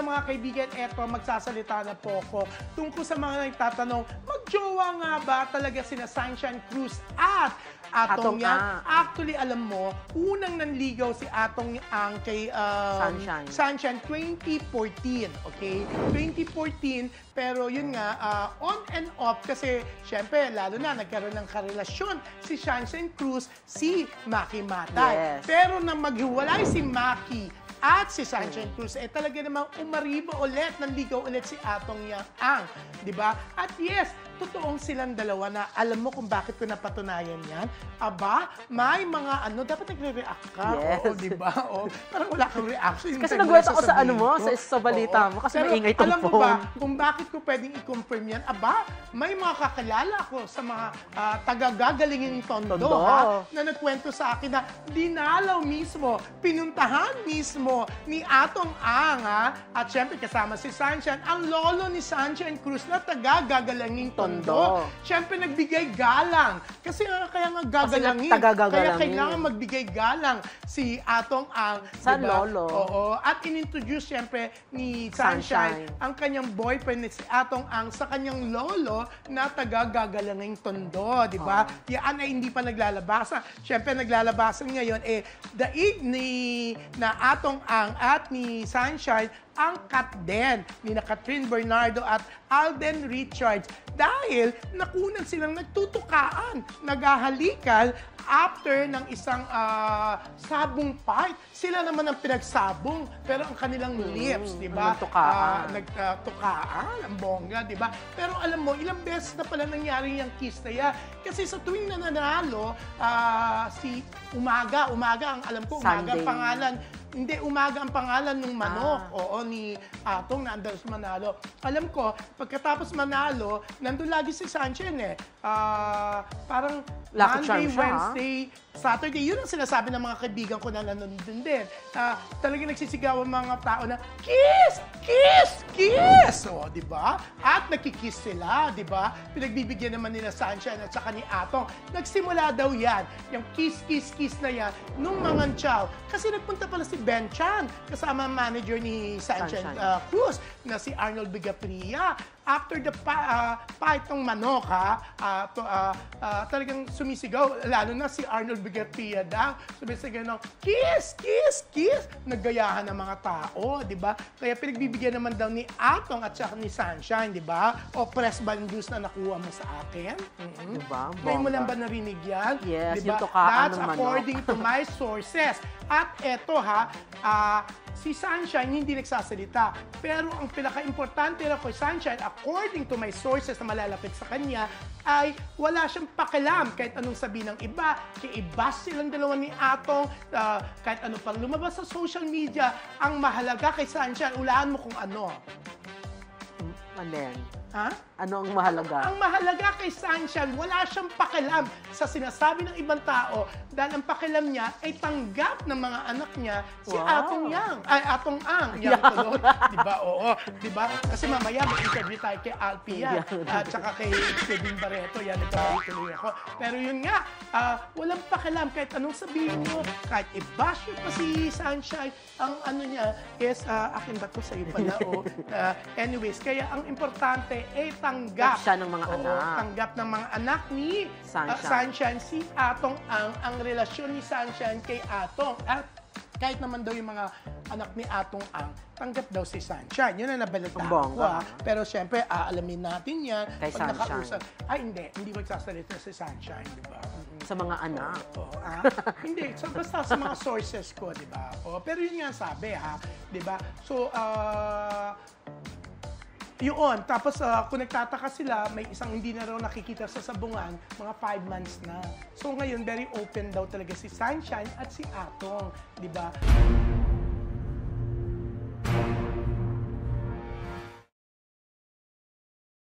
mga kaibigan, eto, magsasalita na po ako tungkol sa mga nagtatanong, magjowa nga ba talaga sina Sunshine Cruz at Atong Yang? Actually, alam mo, unang nanligaw si Atong Yang kay Sunshine 2014, okay? 2014, pero yun nga, on and off kasi syempre, lalo na nagkaroon ng karelasyon si Sunshine Cruz, si Maki Matay. Yes. Pero nang maghiwalay si Maki at si Sunshine Cruz, talaga namang umariba ulit, nanligaw ulit si Atong Yang Ang, di ba? At yes, totoong silang dalawa na alam mo kung bakit ko napatunayan yan. Aba, may mga dapat nagre-react ka. Yes. Oo, di ba? O, parang wala kang reaction. Kasi nag-wait ako sa sa balita mo kasi pero maingay tong alam mo phone. ba kung bakit ko pwedeng i-confirm yan? Aba, may mga kakilala ko sa mga taga-gagalingin tondo, ha, na nagkwento sa akin na dinalaw mismo, pinuntahan mismo ni Atong Ang, ha, at syempre kasama si Sunshine, ang lolo ni Sunshine Cruz na taga-gagalingin tondo. Siyempre, nagbigay galang. Kasi kaya nga gagalangin. Kaya kailangan magbigay galang si Atong Ang. Sa diba? lolo. Oo. At inintroduce siyempre ni Sunshine ang kanyang boyfriend si Atong Ang sa kanyang lolo na taga-gagalangin tondo. Diba? Yan ay hindi pa naglalabasan. Siyempre, naglalabasan ngayon daig na Atong Ang at ni Sunshine ang cut din ni Catherine Bernardo at Alden Richards dahil nakunan silang nagtutukaan, naghahalikan after ng isang sabong fight. Sila naman ang pinagsabong pero ang kanilang lips, di ba? Nagtukaan, ang bongga, di ba? Pero alam mo, ilang beses na pala nangyari yung kiss na yan. Kasi sa tuwing nananalo, si Umaga ang alam ko, Umaga ang pangalan. Hindi, Umaga ang pangalan ng manok. Oo, ni Atong na andalos manalo. Alam ko, pagkatapos manalo, nandun lagi si Sunshine parang Monday, Wednesday, Saturday. Yun ang sinasabi ng mga kaibigan ko na nandun din. Talagang nagsisigaw ang mga tao na, kiss! Kiss! Kiss! O, di ba? At nakikiss sila, di ba? Pinagbibigyan naman nila Sunshine at saka ni Atong. Nagsimula daw yan, yung kiss, kiss, kiss na yan, nung mga chow. Kasi nagpunta pala si Ben Chan, kasama ang manager ni Sunshine Cruz, na si Arnold Bigapria. After the fight ng manok, talagang sumisigaw, lalo na si Arnold Bigapria daw, sumisigaw ng kiss, kiss, kiss, naggayahan ng mga tao, di ba? Kaya pinagbibigyan naman daw ni Atong at saka ni Sunshine, di ba? O press ban news na nakuha mo sa akin. Diba? Ngayon mo lang ba narinig yan? Yes, diba? yung tukaan That's ng manok. according to my sources. At eto si Sunshine hindi nagsasalita. Pero ang pinaka-importante na kay Sunshine, according to my sources na malalapit sa kanya, ay wala siyang pakialam kahit anong sabihin ng iba. Kay-ibas silang dalawa ni Atong, kahit ano pang lumabas sa social media. Ang mahalaga kay Sunshine, ulaan mo kung ano. And then, Ha? ano ang mahalaga? Ang mahalaga kay Sunshine, wala siyang pakialam sa sinasabi ng ibang tao dahil ang pakialam niya ay tanggap ng mga anak niya si Atong Yang. Ay, Atong Ang. Yang tuloy. Diba? Oo. Diba? Kasi mamaya may interview tayo kay Alpia at saka kay Kevin Barreto. Yan, ituloy ako. Pero yun nga, walang pakialam kahit anong sabihin mo, kahit i-bash mo pa si Sunshine, ang ano niya is, akin ba ito sa'yo pala? Anyways, kaya ang importante tanggap siya ng mga anak. Tanggap ng mga anak ni Sunshine si Atong ang relasyon ni Sunshine kay Atong. At kahit naman daw yung mga anak ni Atong tanggap daw si Sunshine. Yun ang nabalitaan ko. Pero syempre, aalamin natin yan. Kay pag Sunshine. Hindi magsasalita si Sunshine, di ba? Sa mga anak. Hindi, basta sa mga sources ko, di ba? Pero yun nga sabi, di ba? So, yun. Tapos, kung nagtataka sila, may isang hindi na raw nakikita sa sabungan, mga 5 months na. So, ngayon, very open daw talaga si Sunshine at si Atong, di ba?